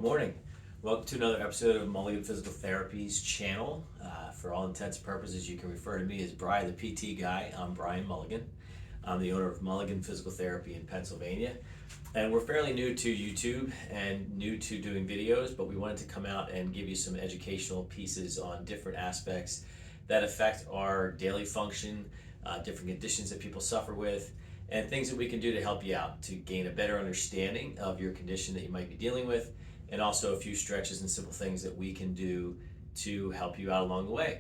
Good morning. Welcome to another episode of Mulligan Physical Therapy's channel. For all intents and purposes, you can refer to me as Brian, the PT guy. I'm Brian Mulligan. I'm the owner of Mulligan Physical Therapy in Pennsylvania. And we're fairly new to YouTube and new to doing videos, but we wanted to come out and give you some educational pieces on different aspects that affect our daily function, different conditions that people suffer with, and things that we can do to help you out to gain a better understanding of your condition that you might be dealing with, and also a few stretches and simple things that we can do to help you out along the way.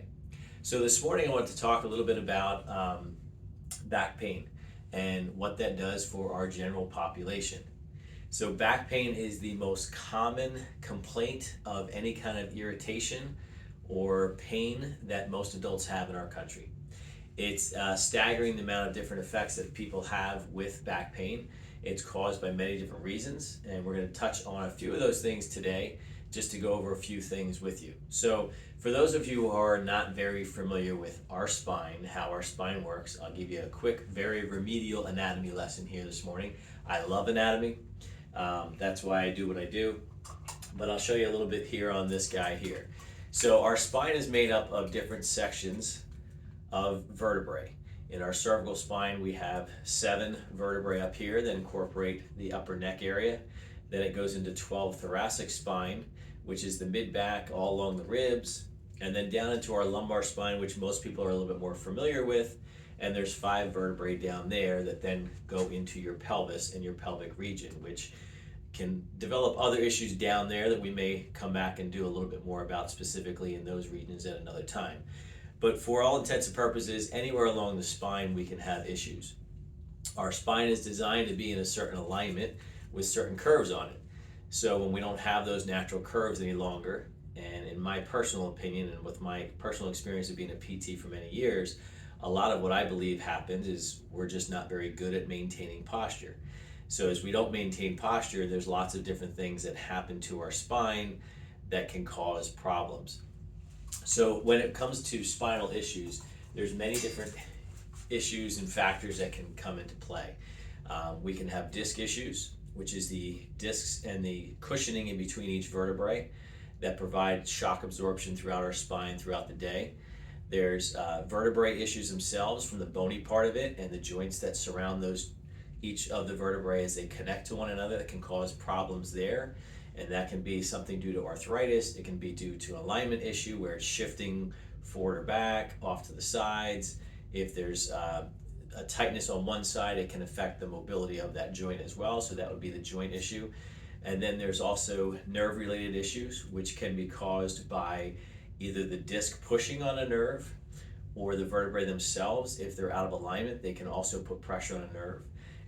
So this morning I wanted to talk a little bit about back pain and what that does for our general population. So back pain is the most common complaint of any kind of irritation or pain that most adults have in our country. It's staggering the amount of different effects that people have with back pain. It's caused by many different reasons, and we're going to touch on a few of those things today just to go over a few things with you. So for those of you who are not very familiar with our spine, how our spine works, I'll give you a quick, very remedial anatomy lesson here this morning. I love anatomy. That's why I do what I do, but I'll show you a little bit here on this guy here. So our spine is made up of different sections of vertebrae. In our cervical spine, we have 7 vertebrae up here that incorporate the upper neck area. Then it goes into 12 thoracic spine, which is the mid-back all along the ribs, and then down into our lumbar spine, which most people are a little bit more familiar with, and there's 5 vertebrae down there that then go into your pelvis and your pelvic region, which can develop other issues down there that we may come back and do a little bit more about specifically in those regions at another time. But for all intents and purposes, anywhere along the spine we can have issues. Our spine is designed to be in a certain alignment with certain curves on it. So when we don't have those natural curves any longer, and in my personal opinion and with my personal experience of being a PT for many years, a lot of what I believe happens is we're just not very good at maintaining posture. So as we don't maintain posture, there's lots of different things that happen to our spine that can cause problems. So when it comes to spinal issues, there's many different issues and factors that can come into play. We can have disc issues, which is the discs and the cushioning in between each vertebrae that provide shock absorption throughout our spine throughout the day. There's vertebrae issues themselves from the bony part of it and the joints that surround those, each of the vertebrae as they connect to one another, that can cause problems there. And that can be something due to arthritis. It can be due to an alignment issue where it's shifting forward or back, off to the sides. If there's a tightness on one side, it can affect the mobility of that joint as well. So that would be the joint issue. And then there's also nerve-related issues, which can be caused by either the disc pushing on a nerve or the vertebrae themselves. If they're out of alignment, they can also put pressure on a nerve.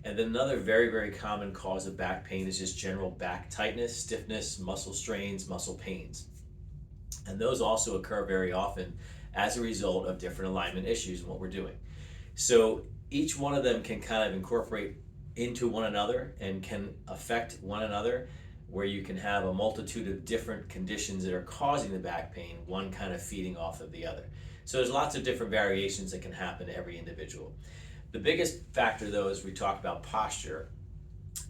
And then another very, very common cause of back pain is just general back tightness, stiffness, muscle strains, muscle pains. And those also occur very often as a result of different alignment issues in what we're doing. So each one of them can kind of incorporate into one another and can affect one another, where you can have a multitude of different conditions that are causing the back pain, one kind of feeding off of the other. So there's lots of different variations that can happen to every individual. The biggest factor, though, as we talk about posture,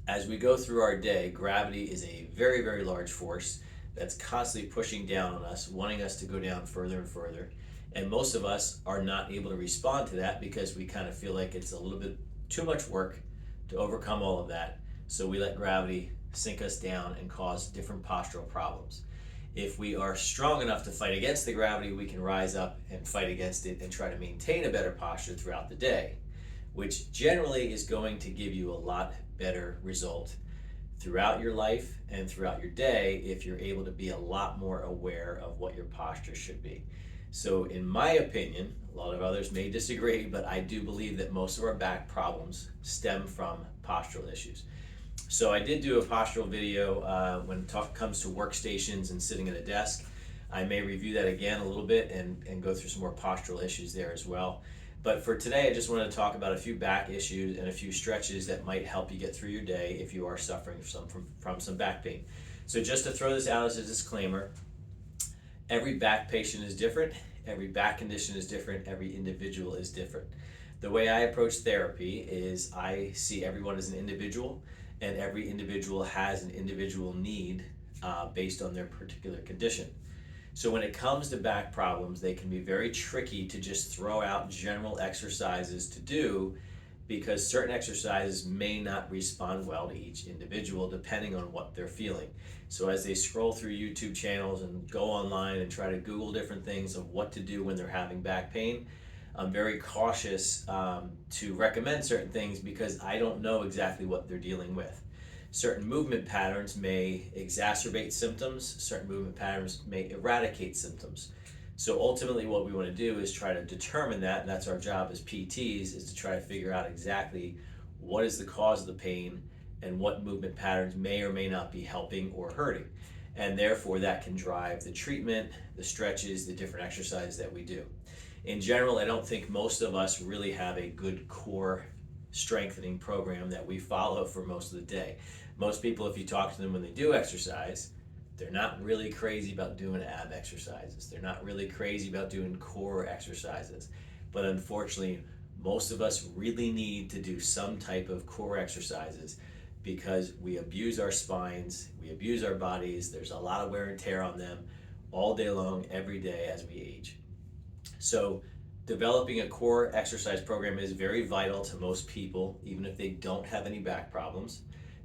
as we go through our day, gravity is a very, very large force that's constantly pushing down on us, wanting us to go down further and further. And most of us are not able to respond to that because we kind of feel like it's a little bit too much work to overcome all of that. So we let gravity sink us down and cause different postural problems. If we are strong enough to fight against the gravity, we can rise up and fight against it and try to maintain a better posture throughout the day, which generally is going to give you a lot better result throughout your life and throughout your day if you're able to be a lot more aware of what your posture should be. So in my opinion, a lot of others may disagree, but I do believe that most of our back problems stem from postural issues. So I did do a postural video when it comes to workstations and sitting at a desk. I may review that again a little bit and go through some more postural issues there as well. But for today, I just wanted to talk about a few back issues and a few stretches that might help you get through your day if you are suffering from some back pain. So just to throw this out as a disclaimer, every back patient is different, every back condition is different, every individual is different. The way I approach therapy is I see everyone as an individual, and every individual has an individual need based on their particular condition. So when it comes to back problems, they can be very tricky to just throw out general exercises to do, because certain exercises may not respond well to each individual depending on what they're feeling. So as they scroll through YouTube channels and go online and try to Google different things of what to do when they're having back pain, I'm very cautious to recommend certain things because I don't know exactly what they're dealing with. Certain movement patterns may exacerbate symptoms, certain movement patterns may eradicate symptoms. So ultimately what we want to do is try to determine that, and that's our job as PTs, is to try to figure out exactly what is the cause of the pain and what movement patterns may or may not be helping or hurting. And therefore that can drive the treatment, the stretches, the different exercises that we do. In general, I don't think most of us really have a good core strengthening program that we follow for most of the day. Most people, if you talk to them when they do exercise, they're not really crazy about doing ab exercises. They're not really crazy about doing core exercises. But unfortunately, most of us really need to do some type of core exercises because we abuse our spines, we abuse our bodies, there's a lot of wear and tear on them all day long, every day as we age. So developing a core exercise program is very vital to most people, even if they don't have any back problems.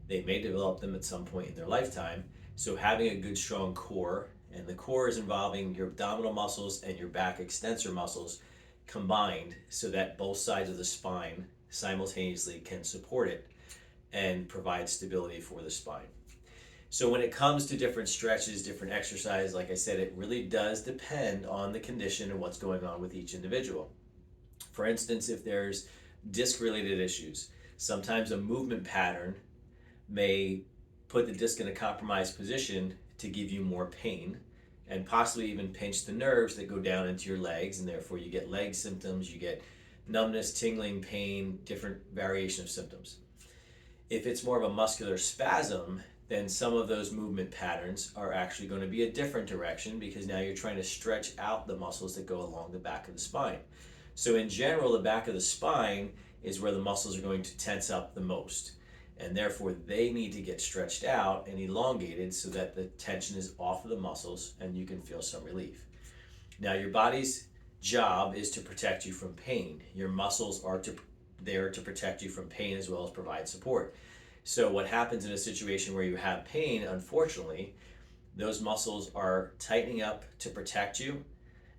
They may develop them at some point in their lifetime. So having a good strong core, and the core is involving your abdominal muscles and your back extensor muscles combined so that both sides of the spine simultaneously can support it and provide stability for the spine. So when it comes to different stretches, different exercises, like I said, it really does depend on the condition and what's going on with each individual. For instance, if there's disc-related issues, sometimes a movement pattern may put the disc in a compromised position to give you more pain and possibly even pinch the nerves that go down into your legs, and therefore you get leg symptoms, you get numbness, tingling, pain, different variation of symptoms. If it's more of a muscular spasm, then some of those movement patterns are actually going to be a different direction because now you're trying to stretch out the muscles that go along the back of the spine. So in general, the back of the spine is where the muscles are going to tense up the most, and therefore they need to get stretched out and elongated so that the tension is off of the muscles and you can feel some relief. Now your body's job is to protect you from pain. Your muscles are there to protect you from pain as well as provide support. So what happens in a situation where you have pain, unfortunately, those muscles are tightening up to protect you,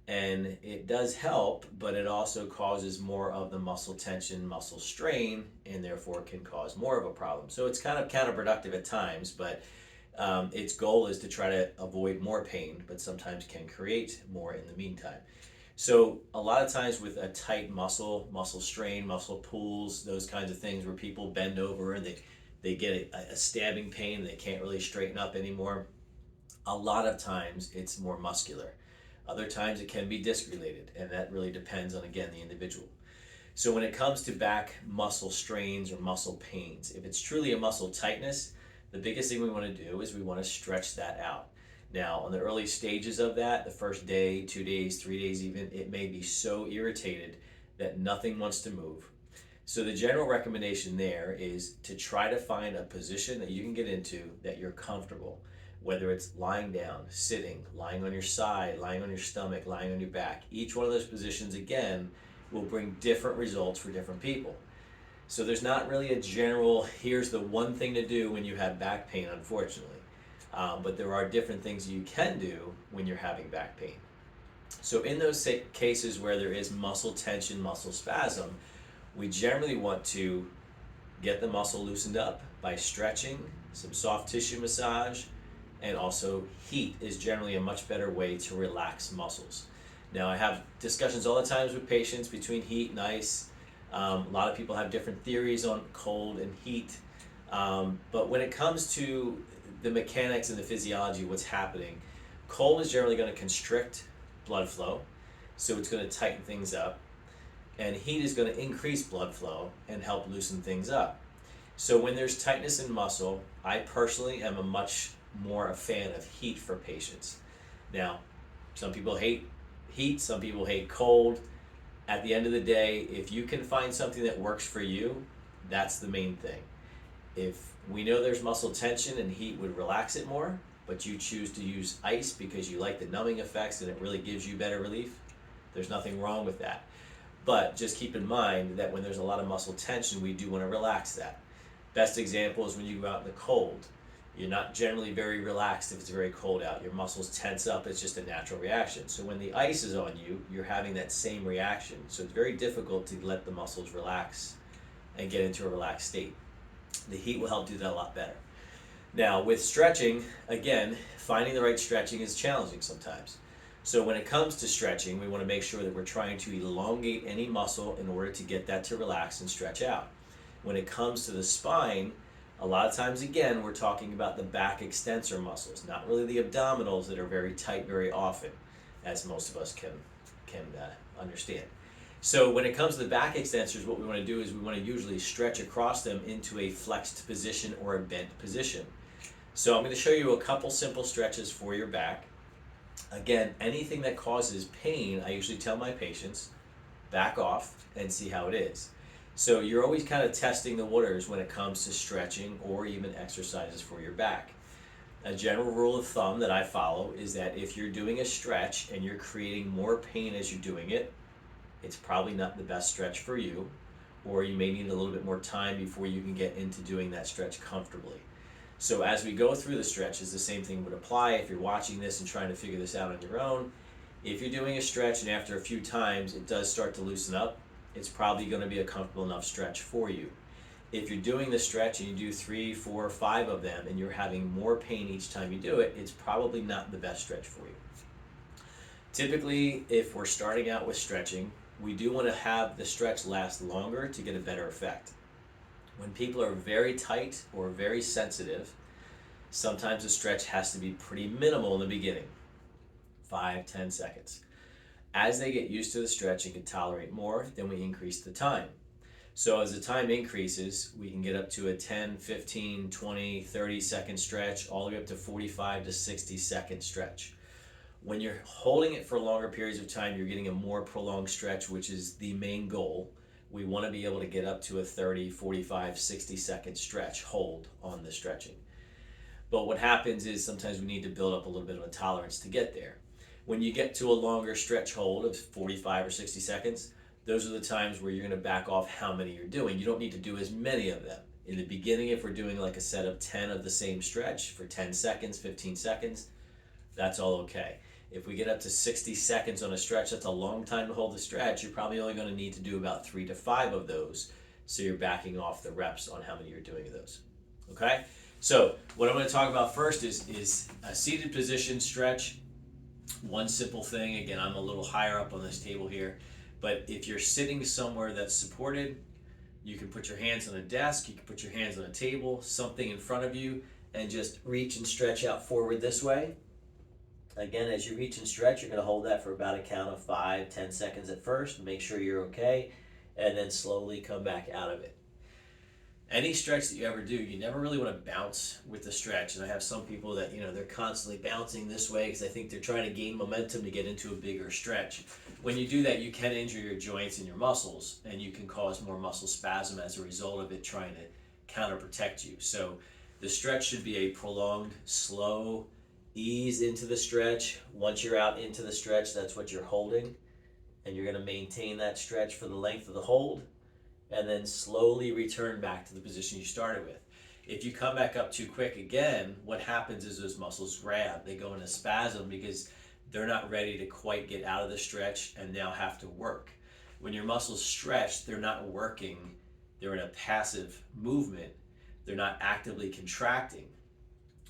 and it does help, but it also causes more of the muscle tension, muscle strain, and therefore can cause more of a problem. So it's kind of counterproductive at times, but its goal is to try to avoid more pain, but sometimes can create more in the meantime. So a lot of times with a tight muscle strain, muscle pulls, those kinds of things where people bend over and they get a stabbing pain, they can't really straighten up anymore. A lot of times it's more muscular. Other times it can be disc related, and that really depends on, again, the individual. So when it comes to back muscle strains or muscle pains, if it's truly a muscle tightness, the biggest thing we want to do is we want to stretch that out. Now, on the early stages of that, the first day, 2 days, 3 days even, it may be so irritated that nothing wants to move. So the general recommendation there is to try to find a position that you can get into that you're comfortable, whether it's lying down, sitting, lying on your side, lying on your stomach, lying on your back. Each one of those positions, again, will bring different results for different people. So there's not really a general, here's the one thing to do when you have back pain, unfortunately. But there are different things you can do when you're having back pain. So in those cases where there is muscle tension, muscle spasm, we generally want to get the muscle loosened up by stretching, some soft tissue massage, and also heat is generally a much better way to relax muscles. Now I have discussions all the times with patients between heat and ice. A lot of people have different theories on cold and heat, but when it comes to the mechanics and the physiology of what's happening, cold is generally going to constrict blood flow, so it's going to tighten things up, and heat is going to increase blood flow and help loosen things up. So when there's tightness in muscle, I personally am a much more a fan of heat for patients. Now, some people hate heat, some people hate cold. At the end of the day, if you can find something that works for you, that's the main thing. If we know there's muscle tension and heat would relax it more, but you choose to use ice because you like the numbing effects and it really gives you better relief, there's nothing wrong with that. But just keep in mind that when there's a lot of muscle tension, we do want to relax that. Best example is when you go out in the cold. You're not generally very relaxed if it's very cold out. Your muscles tense up. It's just a natural reaction. So when the ice is on you, you're having that same reaction. So it's very difficult to let the muscles relax and get into a relaxed state. The heat will help do that a lot better. Now with stretching, again, finding the right stretching is challenging sometimes. So when it comes to stretching, we want to make sure that we're trying to elongate any muscle in order to get that to relax and stretch out. When it comes to the spine, a lot of times, again, we're talking about the back extensor muscles, not really the abdominals that are very tight very often, as most of us can understand. So when it comes to the back extensors, what we want to do is we want to usually stretch across them into a flexed position or a bent position. So I'm going to show you a couple simple stretches for your back. Again, anything that causes pain, I usually tell my patients, back off and see how it is. So you're always kind of testing the waters when it comes to stretching or even exercises for your back. A general rule of thumb that I follow is that if you're doing a stretch and you're creating more pain as you're doing it, it's probably not the best stretch for you, or you may need a little bit more time before you can get into doing that stretch comfortably. So as we go through the stretches, the same thing would apply if you're watching this and trying to figure this out on your own. If you're doing a stretch and after a few times it does start to loosen up, it's probably going to be a comfortable enough stretch for you. If you're doing the stretch and you do 3, 4, 5 of them and you're having more pain each time you do it, it's probably not the best stretch for you. Typically, if we're starting out with stretching, we do want to have the stretch last longer to get a better effect. When people are very tight or very sensitive, sometimes the stretch has to be pretty minimal in the beginning, 5, 10 seconds. As they get used to the stretch and can tolerate more, then we increase the time. So as the time increases, we can get up to a 10, 15, 20, 30 second stretch, all the way up to 45 to 60 second stretch. When you're holding it for longer periods of time, you're getting a more prolonged stretch, which is the main goal. We want to be able to get up to a 30, 45, 60 second stretch hold on the stretching. But what happens is sometimes we need to build up a little bit of a tolerance to get there. When you get to a longer stretch hold of 45 or 60 seconds, those are the times where you're going to back off how many you're doing. You don't need to do as many of them. In the beginning, if we're doing like a set of 10 of the same stretch for 10 seconds, 15 seconds, that's all okay. If we get up to 60 seconds on a stretch, that's a long time to hold the stretch. You're probably only going to need to do about 3 to 5 of those. So you're backing off the reps on how many you're doing of those. Okay? So what I'm going to talk about first is a seated position stretch. One simple thing, again, I'm a little higher up on this table here, but if you're sitting somewhere that's supported, you can put your hands on a desk, you can put your hands on a table, something in front of you, and just reach and stretch out forward this way. Again, as you reach and stretch, you're going to hold that for about a count of 5, 10 seconds at first, make sure you're okay, and then slowly come back out of it. Any stretch that you ever do, you never really want to bounce with the stretch. And I have some people that, they're constantly bouncing this way because I think they're trying to gain momentum to get into a bigger stretch. When you do that, you can injure your joints and your muscles, and you can cause more muscle spasm as a result of it trying to counter protect you. So the stretch should be a prolonged, slow ease into the stretch. Once you're out into the stretch, that's what you're holding, and you're going to maintain that stretch for the length of the hold, and then slowly return back to the position you started with. If you come back up too quick again, what happens is those muscles grab. They go into spasm because they're not ready to quite get out of the stretch and now have to work. When your muscles stretch, they're not working. They're in a passive movement. They're not actively contracting.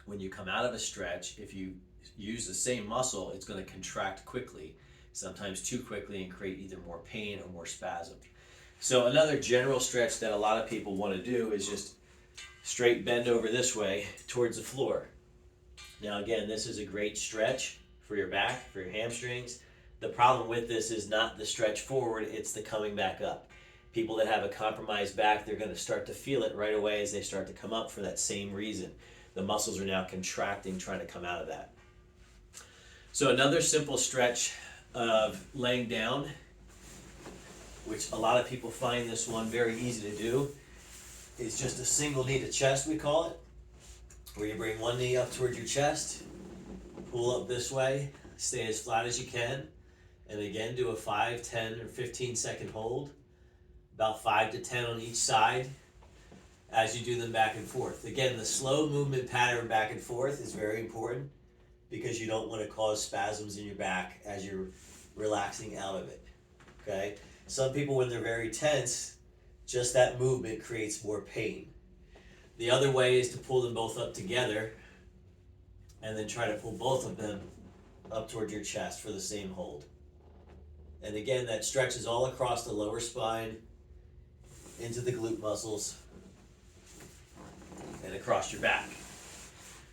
When you come out of a stretch, if you use the same muscle, it's going to contract quickly, sometimes too quickly, and create either more pain or more spasm. So another general stretch that a lot of people want to do is just straight bend over this way towards the floor. Now again, this is a great stretch for your back, for your hamstrings. The problem with this is not the stretch forward, it's the coming back up. People that have a compromised back, they're going to start to feel it right away as they start to come up for that same reason. The muscles are now contracting, trying to come out of that. So another simple stretch of laying down, which a lot of people find this one very easy to do, is just a single knee to chest, we call it, where you bring one knee up towards your chest pull up this way, stay as flat as you can, and again do a 5, 10, or 15-second hold, about 5 to 10 on each side as you do them back and forth. Again, the slow movement pattern back and forth is very important because you don't want to cause spasms in your back as you're relaxing out of it. Okay? Some people, when they're very tense, just that movement creates more pain. The other way is to pull them both up together and then try to pull both of them up toward your chest for the same hold. And again, that stretches all across the lower spine, into the glute muscles, and across your back.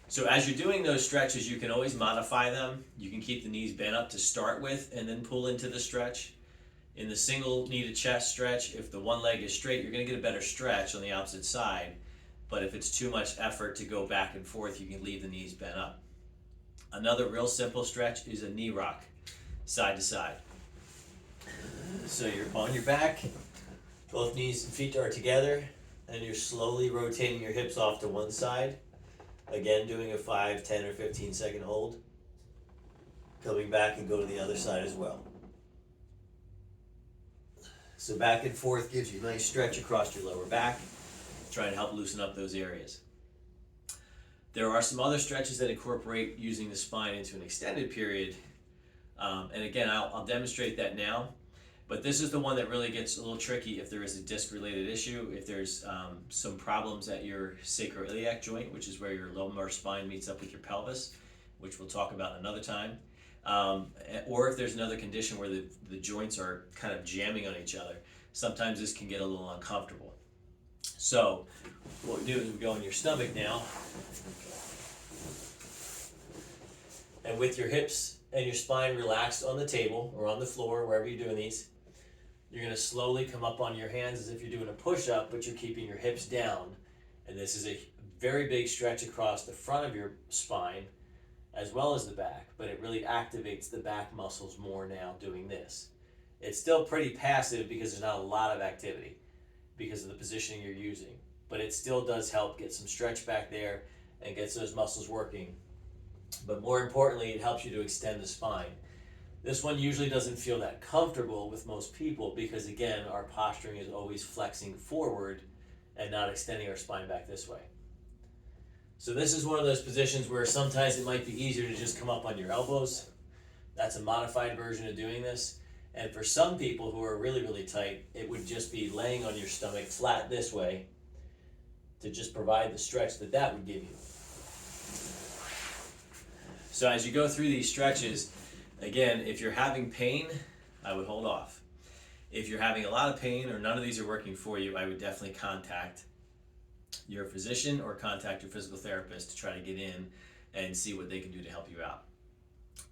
So as you're doing those stretches, you can always modify them. You can keep the knees bent up to start with and then pull into the stretch. In the single knee to chest stretch, if the one leg is straight, you're going to get a better stretch on the opposite side. But if it's too much effort to go back and forth, you can leave the knees bent up. Another real simple stretch is a knee rock, side to side. So you're on your back, both knees and feet are together, and you're slowly rotating your hips off to one side. Again, doing a 5, 10, or 15-second hold. Coming back and go to the other side as well. So back and forth gives you a nice stretch across your lower back, trying to help loosen up those areas. There are some other stretches that incorporate using the spine into an extended period. And again, I'll demonstrate that now. But this is the one that really gets a little tricky if there is a disc-related issue, if there's some problems at your sacroiliac joint, which is where your lumbar spine meets up with your pelvis, which we'll talk about another time. Or if there's another condition where the joints are kind of jamming on each other. Sometimes this can get a little uncomfortable. So what we do is we go on your stomach now. And with your hips and your spine relaxed on the table or on the floor, wherever you're doing these, you're going to slowly come up on your hands as if you're doing a push-up, but you're keeping your hips down. And this is a very big stretch across the front of your spine as well as the back, but it really activates the back muscles more now doing this. It's still pretty passive because there's not a lot of activity because of the positioning you're using, but it still does help get some stretch back there and gets those muscles working. But more importantly, it helps you to extend the spine. This one usually doesn't feel that comfortable with most people because, again, our posturing is always flexing forward and not extending our spine back this way. So this is one of those positions where sometimes it might be easier to just come up on your elbows. That's a modified version of doing this. And for some people who are really, really tight, it would just be laying on your stomach flat this way to just provide the stretch that would give you. So as you go through these stretches, again, if you're having pain, I would hold off. If you're having a lot of pain or none of these are working for you, I would definitely contact your physician or contact your physical therapist to try to get in and see what they can do to help you out.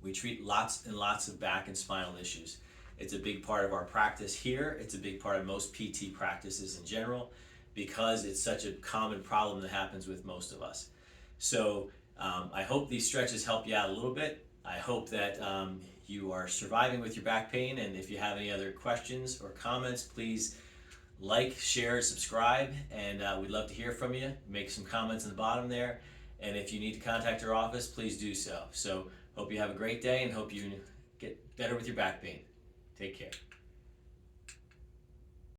We treat lots and lots of back and spinal issues. It's a big part of our practice here. It's a big part of most PT practices in general because it's such a common problem that happens with most of us. So I hope these stretches help you out a little bit. I hope that you are surviving with your back pain, and if you have any other questions or comments, please like, share, subscribe, and we'd love to hear from you. Make some comments in the bottom there, and if you need to contact our office, please do so. So hope you have a great day and hope you get better with your back pain. Take care.